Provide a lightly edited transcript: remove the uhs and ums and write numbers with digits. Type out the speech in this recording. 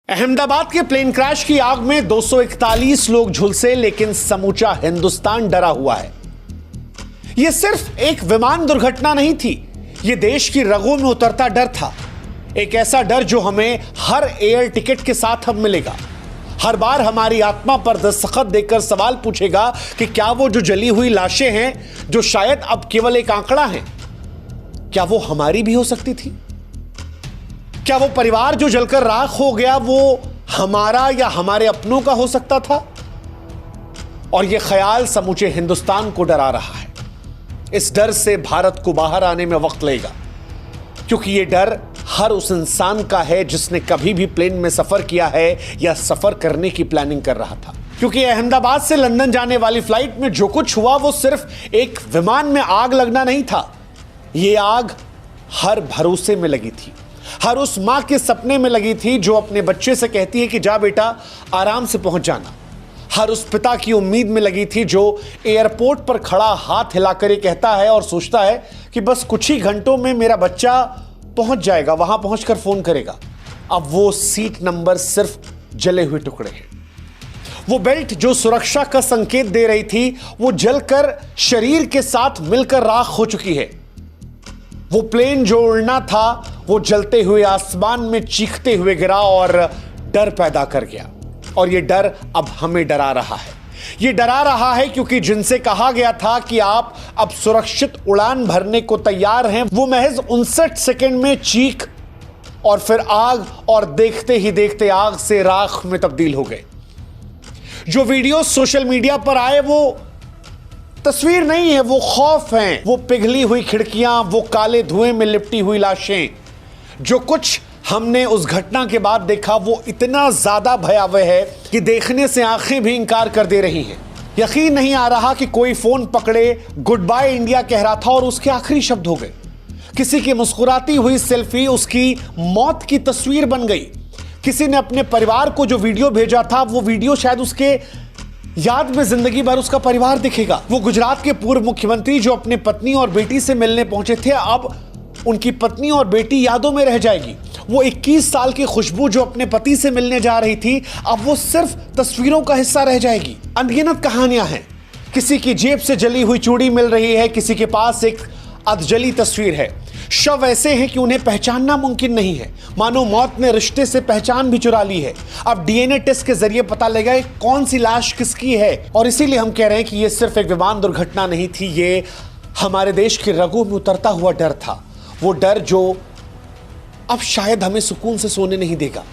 अहमदाबाद के plane crash की आग में 241 लोग झुलसे, लेकिन समूचा हिंदुस्तान डरा हुआ है। यह सिर्फ एक विमान दुर्घटना नहीं थी, यह देश की रगों में उतरता डर था। एक ऐसा डर जो हमें हर एयर टिकट के साथ अब मिलेगा। हर बार हमारी आत्मा पर दस्तखत देकर सवाल पूछेगा कि क्या वो जो जली हुई लाशें हैं, जो शायद अब केवल एक आंकड़ा है, क्या वो हमारी भी हो सकती थी? क्या वो परिवार जो जलकर राख हो गया वो हमारा या हमारे अपनों का हो सकता था? और यह ख्याल समूचे हिंदुस्तान को डरा रहा है। इस डर से भारत को बाहर आने में वक्त लगेगा, क्योंकि यह डर हर उस इंसान का है जिसने कभी भी प्लेन में सफर किया है या सफर करने की प्लानिंग कर रहा था। क्योंकि अहमदाबाद से लंदन जाने वाली फ्लाइट में जो कुछ हुआ वो सिर्फ एक विमान में आग लगना नहीं था। यह आग हर भरोसे में लगी थी, हर उस मां के सपने में लगी थी जो अपने बच्चे से कहती है कि जा बेटा आराम से पहुंच जाना। हर उस पिता की उम्मीद में लगी थी जो एयरपोर्ट पर खड़ा हाथ हिलाकर ये कहता है और सोचता है कि बस कुछ ही घंटों में मेरा बच्चा पहुंच जाएगा, वहां पहुंचकर फोन करेगा। अब वो सीट नंबर सिर्फ जले हुए टुकड़े हैं। वो बेल्ट जो सुरक्षा का संकेत दे रही थी वो जलकर शरीर के साथ मिलकर राख हो चुकी है। वो प्लेन जो उड़ना था वो जलते हुए आसमान में चीखते हुए गिरा और डर पैदा कर गया। और ये डर अब हमें डरा रहा है। ये डरा रहा है क्योंकि जिनसे कहा गया था कि आप अब सुरक्षित उड़ान भरने को तैयार हैं, वो महज 59 सेकंड में चीख और फिर आग, और देखते ही देखते आग से राख में तब्दील हो गए। जो वीडियो सोशल मीडिया पर आए वो तस्वीर नहीं है, वो खौफ हैं। वो पिघली हुई खिड़कियां, वो काले धुएं में लिपटी हुई लाशें। जो कुछ हमने उस घटना के बाद देखा वो इतना ज्यादा भयावह है कि देखने से आंखें भी इंकार कर दे रही हैं। यकीन नहीं आ रहा कि कोई फोन पकड़े गुड बाय इंडिया कह रहा था और उसके आखिरी शब्द हो गए। किसी की मुस्कुराती हुई सेल्फी उसकी मौत की तस्वीर बन गई। किसी ने अपने परिवार को जो वीडियो भेजा था वो वीडियो शायद उसके याद में जिंदगी भर उसका परिवार दिखेगा। वो गुजरात के पूर्व मुख्यमंत्री जो अपने पत्नी और बेटी से मिलने पहुंचे थे, अब उनकी पत्नी और बेटी यादों में रह जाएगी। वो 21 साल की खुशबू जो अपने पति से मिलने जा रही थी, अब वो सिर्फ तस्वीरों का हिस्सा रह जाएगी। अनगिनत कहानियां हैं। किसी की जेब से जली हुई चूड़ी मिल रही है, किसी के पास एक अधजली तस्वीर है। शव ऐसे हैं कि उन्हें पहचानना मुमकिन नहीं है, मानो मौत ने रिश्ते से पहचान भी चुरा ली है। अब डीएनए टेस्ट के जरिए पता लगा कौन सी लाश किसकी है। और इसीलिए हम कह रहे हैं कि यह सिर्फ एक विमान दुर्घटना नहीं थी, ये हमारे देश की रगों में उतरता हुआ डर था। वो डर जो अब शायद हमें सुकून से सोने नहीं देगा।